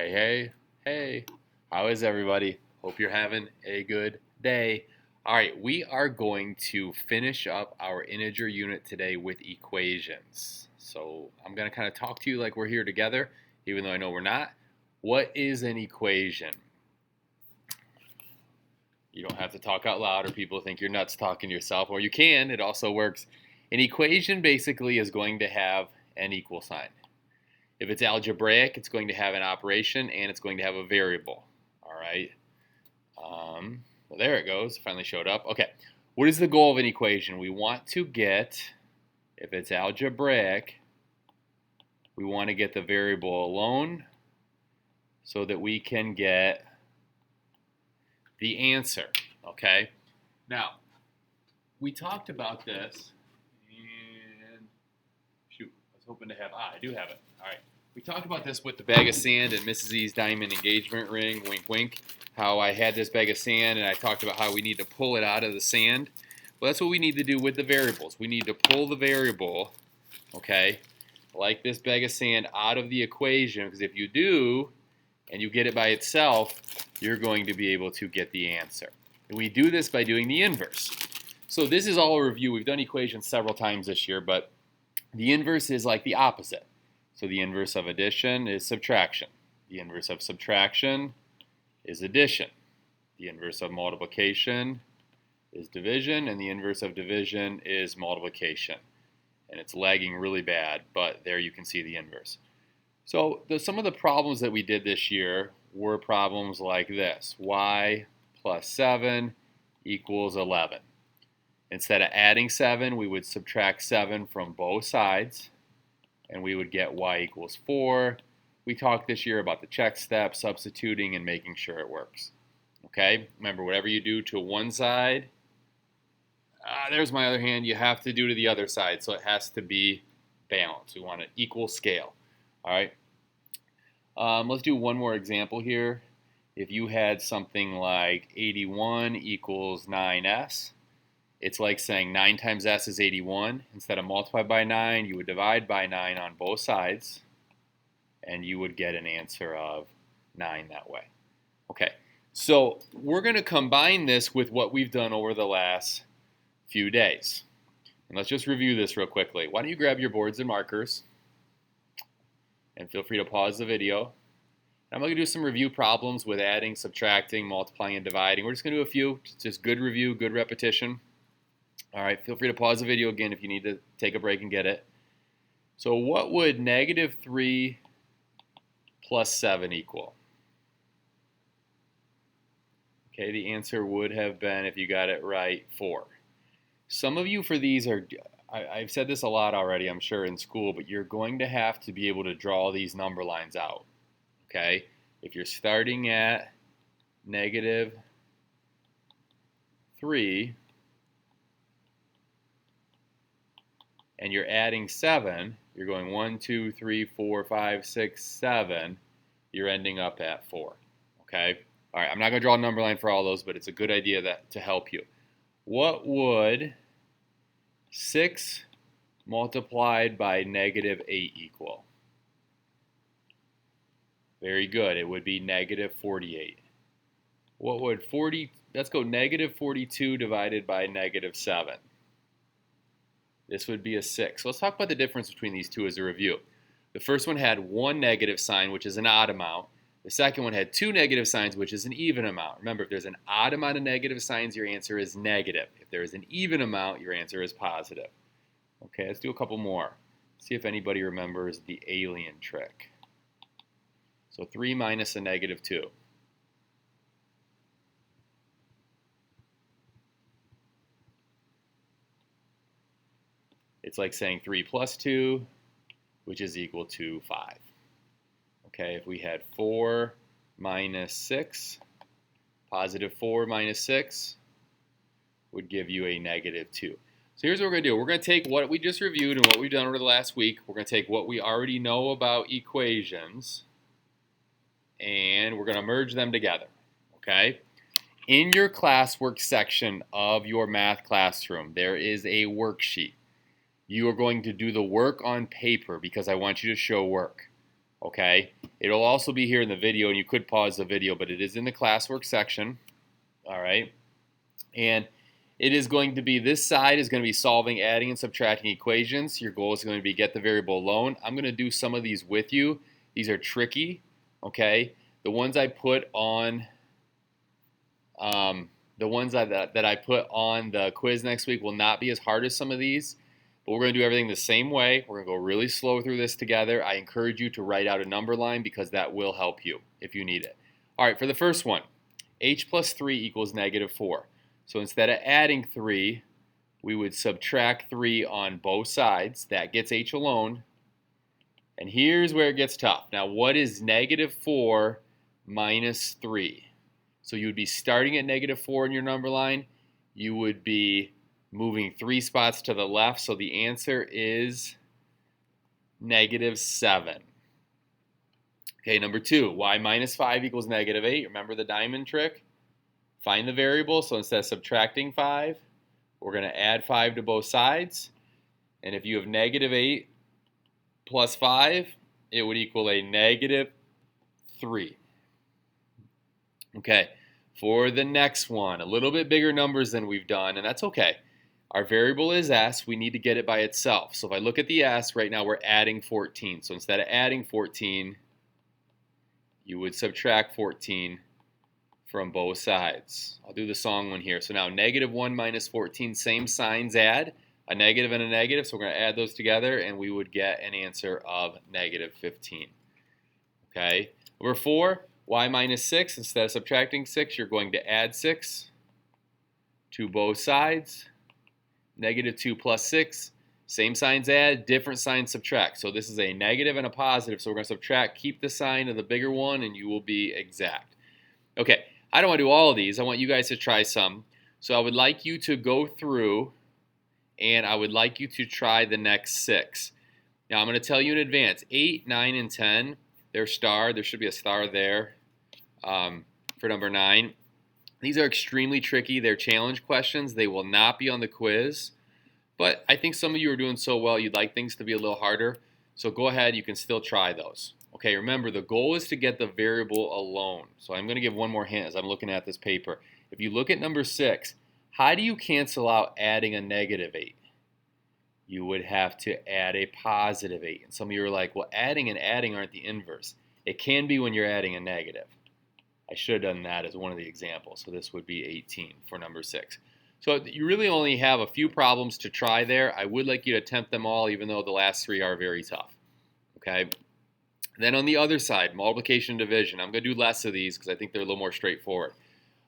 Hey, hey, hey. How is everybody? Hope you're having a good day. All right, we are going to finish up our integer unit today with equations. So I'm going to kind of talk to you like we're here together, even though I know we're not. What is an equation? You don't have to talk out loud or people think you're nuts talking to yourself, or you can, it also works. An equation basically is going to have an equal sign. If it's algebraic, it's going to have an operation and it's going to have a variable. All right. Well, there it goes. Finally showed up. Okay. What is the goal of an equation? We want to get, if it's algebraic, we want to get the variable alone so that we can get the answer. Okay. Now, we talked about this, and shoot, I was hoping to have, I do have it. All right. We talked about this with the bag of sand and Mrs. E's diamond engagement ring, wink, wink, how I had this bag of sand and I talked about how we need to pull it out of the sand. Well, that's what we need to do with the variables. We need to pull the variable, okay, like this bag of sand out of the equation, because if you do and you get it by itself, you're going to be able to get the answer. And we do this by doing the inverse. So this is all a review. We've done equations several times this year, but the inverse is like the opposite. So the inverse of addition is subtraction. The inverse of subtraction is addition. The inverse of multiplication is division, and the inverse of division is multiplication. And it's lagging really bad, but there you can see the inverse. So some of the problems that we did this year were problems like this. Y plus 7 equals 11. Instead of adding 7, we would subtract 7 from both sides, and we would get y equals 4. We talked this year about the check step, substituting, and making sure it works. Okay? Remember, whatever you do to one side, there's my other hand, you have to do to the other side, so it has to be balanced. We want an equal scale. All right? Let's do one more example here. If you had something like 81 equals 9s, it's like saying 9 times s is 81. Instead of multiply by 9, you would divide by 9 on both sides, and you would get an answer of 9 that way. Okay, so we're going to combine this with what we've done over the last few days. And let's just review this real quickly. Why don't you grab your boards and markers, and feel free to pause the video. I'm going to do some review problems with adding, subtracting, multiplying, and dividing. We're just going to do a few, just good review, good repetition. All right, feel free to pause the video again if you need to take a break and get it. So what would negative 3 plus 7 equal? Okay, the answer would have been, if you got it right, 4. Some of you for these are, I've said this a lot already, I'm sure, in school, but you're going to have to be able to draw these number lines out. Okay, if you're starting at negative 3, and you're adding 7, you're going 1, 2, 3, 4, 5, 6, 7, you're ending up at 4. Okay? All right, I'm not going to draw a number line for all those, but it's a good idea to help you. What would 6 multiplied by negative 8 equal? Very good. It would be negative 48. What would let's go negative 42 divided by negative 7. This would be a 6. So let's talk about the difference between these two as a review. The first one had one negative sign, which is an odd amount. The second one had two negative signs, which is an even amount. Remember, if there's an odd amount of negative signs, your answer is negative. If there is an even amount, your answer is positive. Okay, let's do a couple more. See if anybody remembers the alien trick. So 3 minus a negative 2. It's like saying 3 plus 2, which is equal to 5. Okay, if we had 4 minus 6, positive 4 minus 6 would give you a negative 2. So here's what we're going to do. We're going to take what we just reviewed and what we've done over the last week. We're going to take what we already know about equations, and we're going to merge them together. Okay? In your classwork section of your math classroom, there is a worksheet. You are going to do the work on paper because I want you to show work. Okay? It'll also be here in the video, and you could pause the video, but it is in the classwork section. All right. And it is going to be, this side is going to be solving, adding, and subtracting equations. Your goal is going to be get the variable alone. I'm going to do some of these with you. These are tricky, okay? The ones I put on, that I put on the quiz next week will not be as hard as some of these, but we're going to do everything the same way. We're going to go really slow through this together. I encourage you to write out a number line because that will help you if you need it. All right, for the first one, h plus 3 equals negative 4. So instead of adding 3, we would subtract 3 on both sides. That gets h alone. And here's where it gets tough. Now, what is negative 4 minus 3? So you would be starting at negative 4 in your number line. You would be moving 3 spots to the left. So the answer is negative 7. Okay, number 2, y minus 5 equals negative 8. Remember the diamond trick? Find the variable, so instead of subtracting 5, we're going to add 5 to both sides. And if you have negative 8 plus 5, it would equal a negative 3. Okay, for the next one, a little bit bigger numbers than we've done, and that's okay. Our variable is s. We need to get it by itself. So if I look at the s, right now we're adding 14. So instead of adding 14, you would subtract 14 from both sides. I'll do the song one here. So now negative 1 minus 14, same signs add, a negative and a negative. So we're going to add those together, and we would get an answer of negative 15. Okay. Number 4, y minus 6. Instead of subtracting 6, you're going to add 6 to both sides. Negative 2 plus 6. Same signs add, different signs subtract. So this is a negative and a positive. So we're going to subtract, keep the sign of the bigger one, and you will be exact. Okay. I don't want to do all of these. I want you guys to try some. So I would like you to go through, and I would like you to try the next 6. Now I'm going to tell you in advance, 8, 9, and 10, they're star. There should be a star there for number 9. These are extremely tricky. They're challenge questions. They will not be on the quiz. But I think some of you are doing so well, you'd like things to be a little harder. So go ahead. You can still try those. Okay, remember, the goal is to get the variable alone. So I'm going to give one more hint as I'm looking at this paper. If you look at number 6, how do you cancel out adding a negative 8? You would have to add a positive 8. And some of you are like, well, adding and adding aren't the inverse. It can be when you're adding a negative. I should have done that as one of the examples. So this would be 18 for number 6. So you really only have a few problems to try there. I would like you to attempt them all, even though the last 3 are very tough. Okay. Then on the other side, multiplication and division. I'm going to do less of these because I think they're a little more straightforward.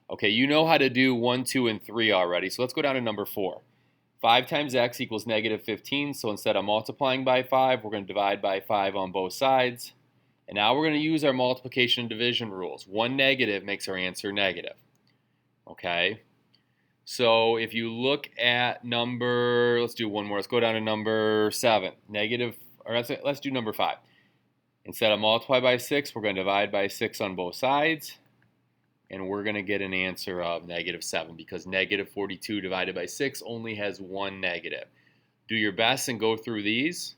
Okay, you know how to do 1, 2, and 3 already. So let's go down to number 4. 5 times x equals negative 15. So instead of multiplying by 5, we're going to divide by 5 on both sides. And now we're going to use our multiplication and division rules. One negative makes our answer negative. Okay, so if you look at number, let's do one more. Let's go down to number 7. Let's do number 5. Instead of multiply by 6, we're going to divide by 6 on both sides, and we're going to get an answer of negative 7 because negative 42 divided by 6 only has one negative. Do your best and go through these.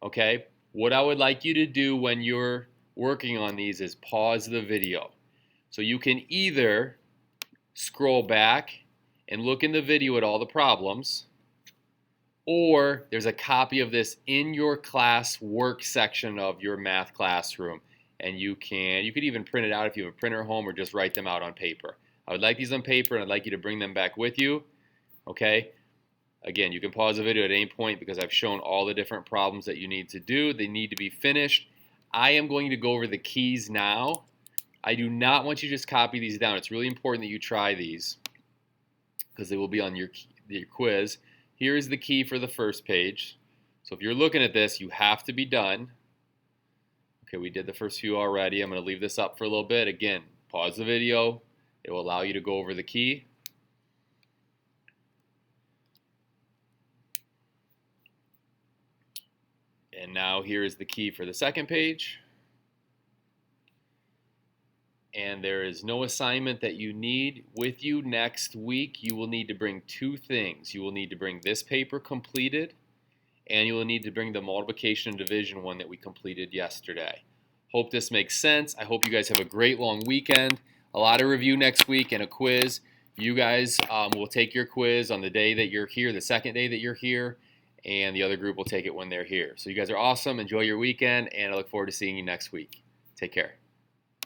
Okay, what I would like you to do when you're working on these is pause the video. So you can either scroll back and look in the video at all the problems, or there's a copy of this in your class work section of your math classroom, and you could even print it out if you have a printer at home, or just write them out on paper. I would like these on paper, and I'd like you to bring them back with you. Okay, again, you can pause the video at any point because I've shown all the different problems that you need to do. They need to be finished. I am going to go over the keys now. I do not want you to just copy these down. It's really important that you try these because they will be on your quiz. Here is the key for the first page. So if you're looking at this, you have to be done. Okay, we did the first few already. I'm going to leave this up for a little bit. Again, pause the video. It will allow you to go over the key. And now here is the key for the second page. And there is no assignment that you need with you next week. You will need to bring 2 things. You will need to bring this paper completed, and you will need to bring the multiplication and division one that we completed yesterday. Hope this makes sense. I hope you guys have a great long weekend. A lot of review next week and a quiz. You guys will take your quiz on the day that you're here, the second day that you're here, and the other group will take it when they're here. So you guys are awesome. Enjoy your weekend, and I look forward to seeing you next week. Take care.